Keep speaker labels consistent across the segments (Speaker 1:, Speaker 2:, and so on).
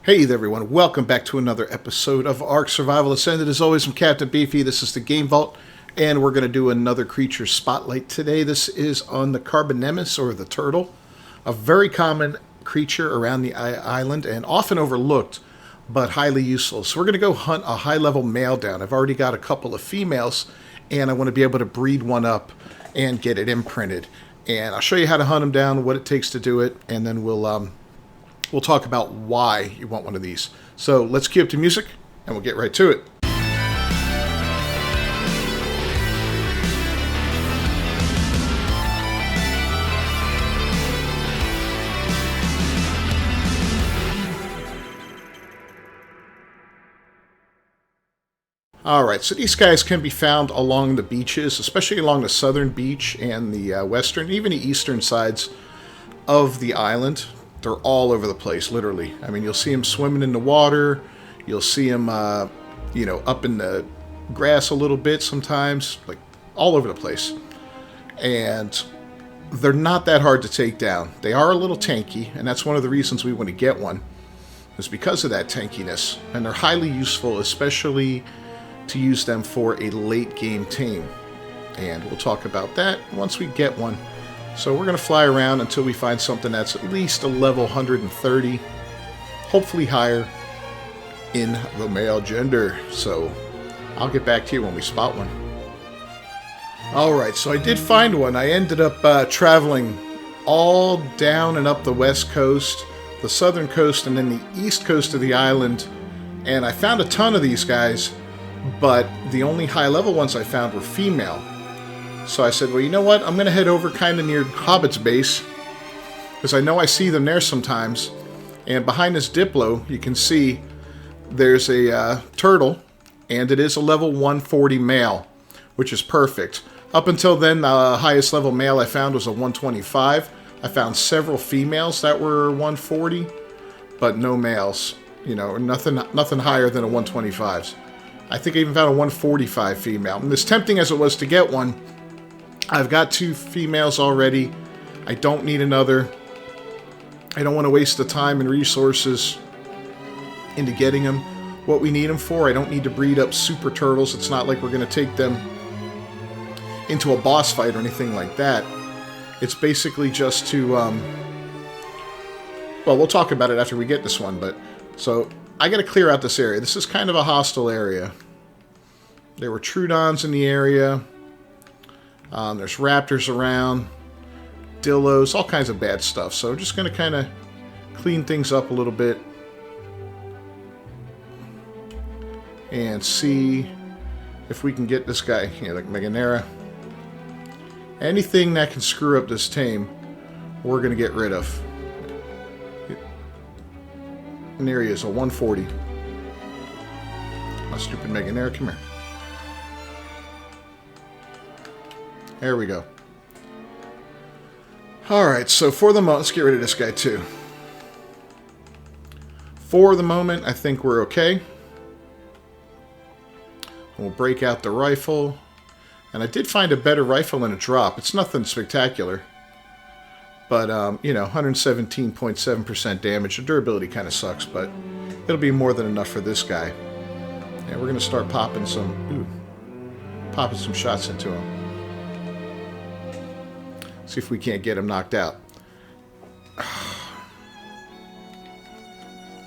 Speaker 1: Hey there everyone, welcome back to another episode of Ark Survival Ascended. As always, I'm Captain Beefy, this is the Game Vault, and we're going to do another creature spotlight today. This is on the Carbonemys, or the turtle, a very common creature around the island and often overlooked, but highly useful. So we're going to go hunt a high-level male down. I've already got a couple of females, and I want to be able to breed one up and get it imprinted. And I'll show you how to hunt them down, what it takes to do it, and then we'll talk about why you want one of these. So let's cue up the music, and we'll get right to it. Alright, so these guys can be found along the beaches, especially along the southern beach and the western, even the eastern sides of the island. They're all over the place, literally. I mean, you'll see them swimming in the water. You'll see them, up in the grass a little bit sometimes. Like, all over the place. And they're not that hard to take down. They are a little tanky, and that's one of the reasons we want to get one. Is because of that tankiness. And they're highly useful, especially to use them for a late-game tame. And we'll talk about that once we get one. So we're going to fly around until we find something that's at least a level 130, hopefully higher, in the male gender. So I'll get back to you when we spot one. Alright, so I did find one. I ended up traveling all down and up the west coast, the southern coast, and then the east coast of the island. And I found a ton of these guys, but the only high-level ones I found were female. So I said, well, you know what? I'm going to head over kind of near Hobbit's base, because I know I see them there sometimes. And behind this Diplo, you can see there's a turtle, and it is a level 140 male, which is perfect. Up until then, the highest level male I found was a 125. I found several females that were 140, but no males. You know, nothing higher than a 125s. I think I even found a 145 female. And as tempting as it was to get one, I've got two females already. I don't need another. I don't want to waste the time and resources into getting them what we need them for. I don't need to breed up super turtles. It's not like we're going to take them into a boss fight or anything like that. It's basically just to, well, we'll talk about it after we get this one, but, so, I got to clear out this area. This is kind of a hostile area. There were Trudons in the area. There's raptors around, dillos, all kinds of bad stuff. So we're just going to kind of clean things up a little bit and see if we can get this guy, like Meganera. Anything that can screw up this tame, we're going to get rid of. And there he is, a 140. My stupid Meganera, come here. There we go. Alright, so for the moment, let's get rid of this guy too. For the moment, I think we're okay. We'll break out the rifle. And I did find a better rifle in a drop. It's nothing spectacular. But, 117.7% damage. The durability kind of sucks, but it'll be more than enough for this guy. And we're going to start popping some shots into him. See if we can't get him knocked out.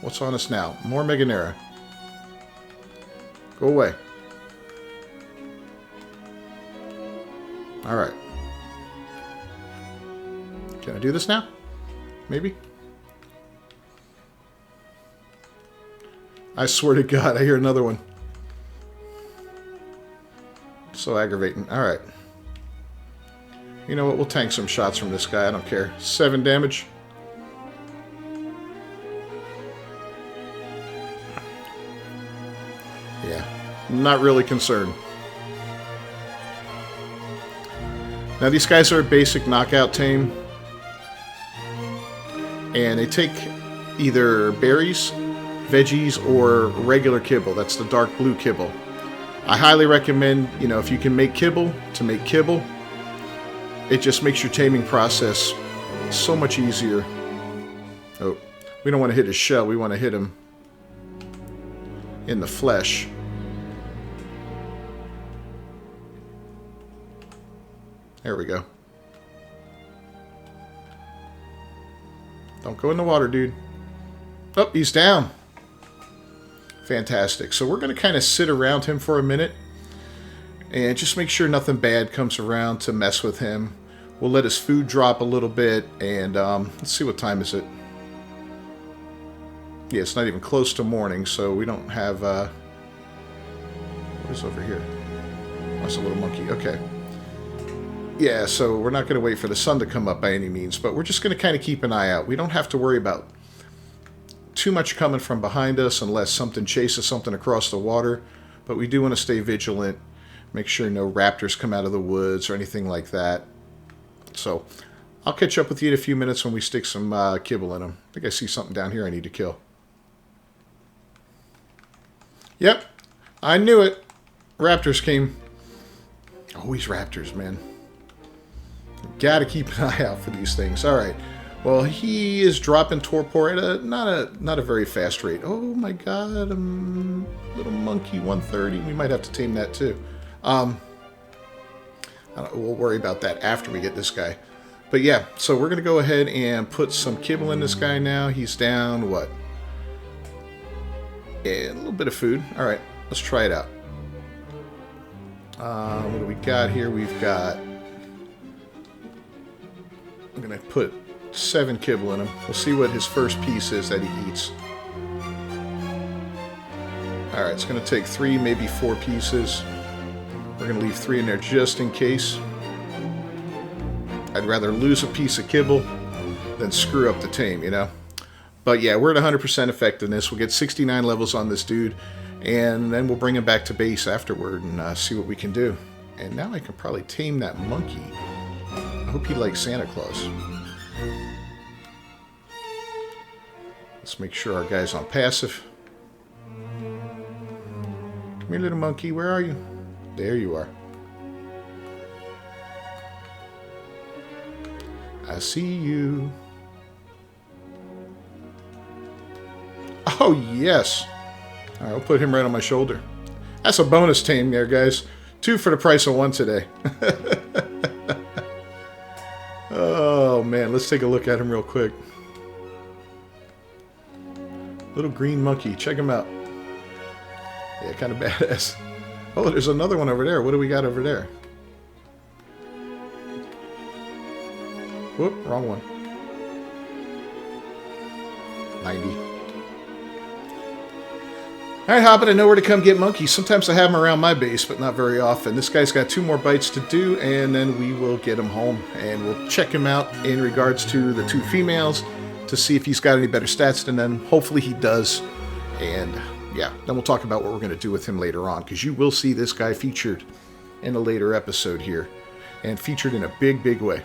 Speaker 1: What's on us now? More Meganera. Go away. Alright. Can I do this now? Maybe? I swear to God, I hear another one. So aggravating. Alright. You know what? We'll tank some shots from this guy. I don't care. 7 damage. Yeah. I'm not really concerned. Now, these guys are a basic knockout tame. And they take either berries, veggies, or regular kibble. That's the dark blue kibble. I highly recommend, if you can make kibble, to make kibble. It just makes your taming process so much easier. Oh, we don't want to hit his shell. We want to hit him in the flesh. There we go. Don't go in the water, dude. Oh, he's down. Fantastic. So we're going to kind of sit around him for a minute and just make sure nothing bad comes around to mess with him. We'll let his food drop a little bit, and let's see, what time is it? Yeah, it's not even close to morning, so we don't have... what is over here? Oh, that's a little monkey. Okay. Yeah, so we're not going to wait for the sun to come up by any means, but we're just going to kind of keep an eye out. We don't have to worry about too much coming from behind us unless something chases something across the water, but we do want to stay vigilant, make sure no raptors come out of the woods or anything like that. So I'll catch up with you in a few minutes when we stick some kibble in them. I think I see something down here I need to kill. Yep, I knew it. Raptors came. Always raptors, man. Gotta keep an eye out for these things. Alright. Well, he is dropping torpor at a not a very fast rate. Oh my god, little monkey 130. We might have to tame that too. We'll worry about that after we get this guy. But yeah, so we're going to go ahead and put some kibble in this guy now. He's down, what? Yeah, a little bit of food. Alright, let's try it out. What do we got here? We've got... I'm going to put 7 kibble in him. We'll see what his first piece is that he eats. Alright, it's going to take 3, maybe 4 pieces. We're going to leave 3 in there just in case. I'd rather lose a piece of kibble than screw up the tame, you know? But yeah, we're at 100% effectiveness. We'll get 69 levels on this dude, and then we'll bring him back to base afterward and see what we can do. And now I can probably tame that monkey. I hope he likes Santa Claus. Let's make sure our guy's on passive. Come here, little monkey. Where are you? There you are. I see you. Oh, yes. All right, I'll put him right on my shoulder. That's a bonus tame there, guys. 2 for the price of 1 today. Oh, man. Let's take a look at him real quick. Little green monkey. Check him out. Yeah, kind of badass. Oh, there's another one over there. What do we got over there? Whoop, wrong one. 90. Alright, Hobbit, I know where to come get monkeys. Sometimes I have them around my base, but not very often. This guy's got 2 more bites to do, and then we will get him home. And we'll check him out in regards to the 2 females to see if he's got any better stats than them. Hopefully he does. And yeah, then we'll talk about what we're going to do with him later on, because you will see this guy featured in a later episode here. And featured in a big, big way.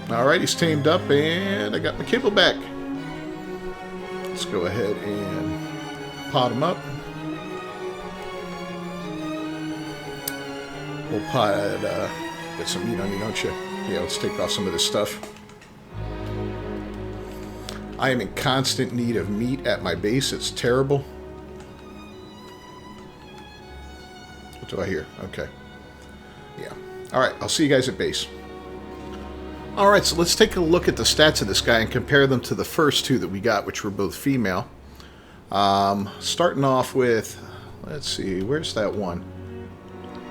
Speaker 1: Alright, he's tamed up, and I got my kibble back. Let's go ahead and pot him up. We'll get some meat on you, don't you? Yeah, let's take off some of this stuff. I am in constant need of meat at my base. It's terrible. What do I hear? Okay. Yeah. Alright, I'll see you guys at base. Alright, so let's take a look at the stats of this guy and compare them to the first 2 that we got, which were both female. Starting off with, let's see, where's that one?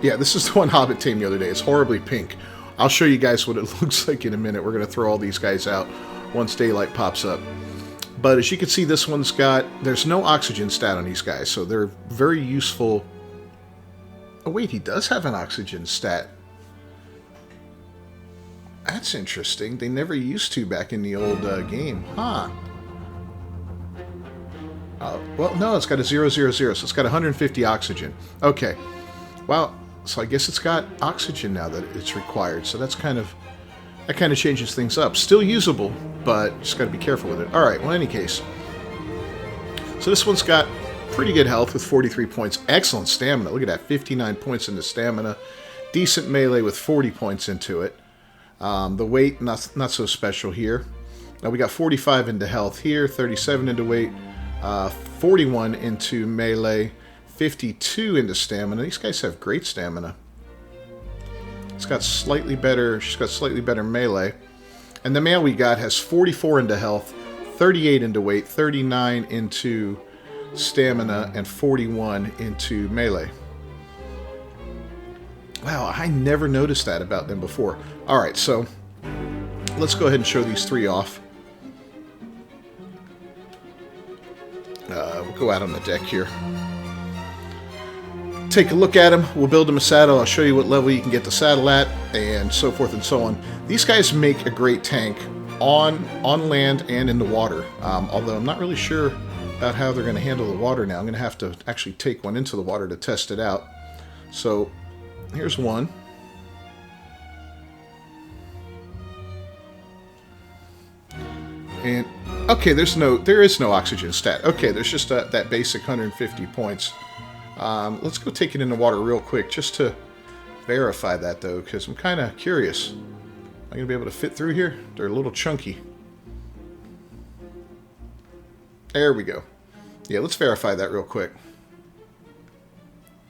Speaker 1: Yeah, this is the one Hobbit tamed the other day. It's horribly pink. I'll show you guys what it looks like in a minute. We're going to throw all these guys out once daylight pops up. But as you can see, this one's got, there's no oxygen stat on these guys, so they're very useful. Oh wait, he does have an oxygen stat. That's interesting. They never used to back in the old game. Huh. Well, no, it's got a 000, so it's got 150 oxygen. Okay. Well, so I guess it's got oxygen now that it's required. So that's that kind of changes things up. Still usable, but just got to be careful with it. All right. Well, in any case. So this one's got pretty good health with 43 points. Excellent stamina. Look at that, 59 points into stamina. Decent melee with 40 points into it. The weight, not so special here. Now we got 45 into health here, 37 into weight, 41 into melee, 52 into stamina. These guys have great stamina. She's got slightly better melee. And the male we got has 44 into health, 38 into weight, 39 into stamina, and 41 into melee. Wow, I never noticed that about them before. Alright, so let's go ahead and show these three off. We'll go out on the deck here. Take a look at them. We'll build them a saddle. I'll show you what level you can get the saddle at, and so forth and so on. These guys make a great tank on land and in the water. Although I'm not really sure about how they're going to handle the water now. I'm going to have to actually take one into the water to test it out. So here's one. And okay, there is no oxygen stat. Okay, there's just that basic 150 points. Let's go take it in the water real quick just to verify that, though, because I'm kind of curious. Am I going to be able to fit through here? They're a little chunky. There we go. Yeah, let's verify that real quick.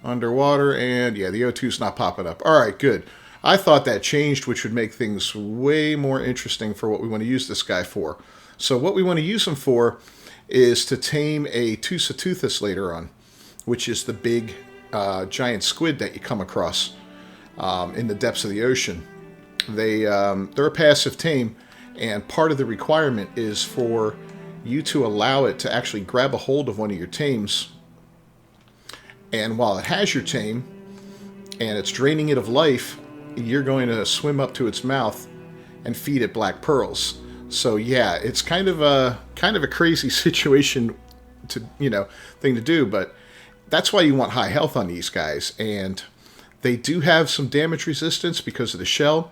Speaker 1: Underwater, and yeah, the O2's not popping up. All right, good. I thought that changed, which would make things way more interesting for what we want to use this guy for. So what we want to use him for is to tame a Tusateuthis later on, which is the big giant squid that you come across in the depths of the ocean. They're a passive tame, and part of the requirement is for you to allow it to actually grab a hold of one of your tames, and while it has your tame and it's draining it of life, you're going to swim up to its mouth and feed it black pearls. So yeah, it's kind of a crazy situation thing to do, but that's why you want high health on these guys. And they do have some damage resistance because of the shell,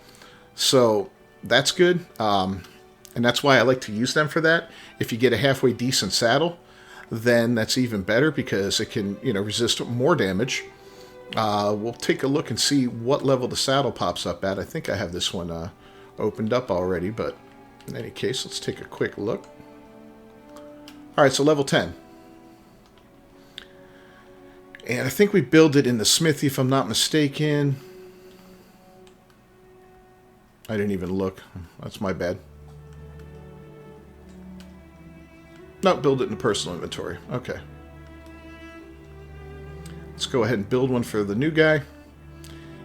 Speaker 1: so that's good. And that's why I like to use them for that. If you get a halfway decent saddle, then that's even better because it can, resist more damage. We'll take a look and see what level the saddle pops up at. I think I have this one opened up already, but in any case, let's take a quick look. Alright, so level 10. And I think we build it in the smithy, if I'm not mistaken. I didn't even look. That's my bad. No, build it in the personal inventory. Okay. Let's go ahead and build one for the new guy.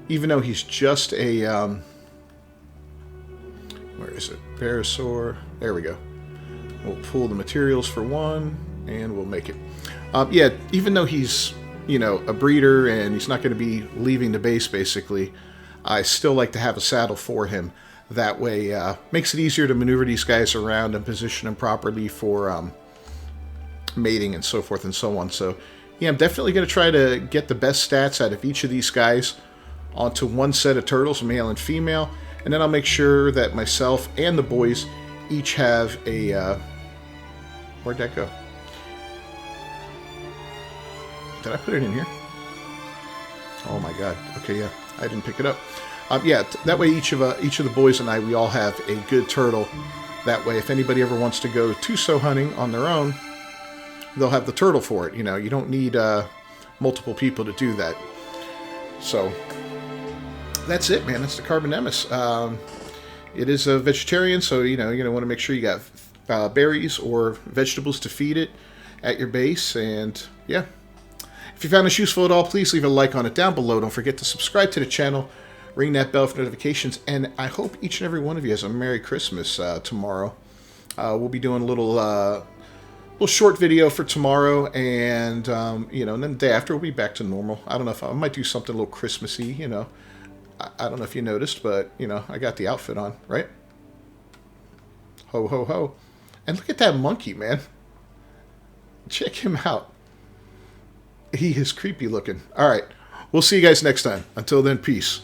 Speaker 1: Even though he's just a... where is it? Parasaur. There we go. We'll pull the materials for one, and we'll make it. Yeah, even though he's, a breeder and he's not going to be leaving the base, basically, I still like to have a saddle for him. That way, makes it easier to maneuver these guys around and position them properly for mating and so forth and so on. So, yeah, I'm definitely going to try to get the best stats out of each of these guys onto one set of turtles, male and female. And then I'll make sure that myself and the boys each have a... where'd that go? Did I put it in here? Oh my god. Okay, yeah. I didn't pick it up. Yeah, that way each of the boys and I, we all have a good turtle. That way, if anybody ever wants to go Tuso hunting on their own, they'll have the turtle for it. You don't need multiple people to do that. So... that's it, man. That's the Carbonemys. It is a vegetarian, so you're going to want to make sure you got berries or vegetables to feed it at your base. And yeah, if you found this useful at all, please leave a like on it down below. Don't forget to subscribe to the channel, ring that bell for notifications, and I hope each and every one of you has a Merry Christmas tomorrow. We'll be doing a little short video for tomorrow, and and then the day after we'll be back to normal. I don't know if I might do something a little Christmassy, I don't know if you noticed, but, I got the outfit on, right? Ho, ho, ho. And look at that monkey, man. Check him out. He is creepy looking. All right. We'll see you guys next time. Until then, peace.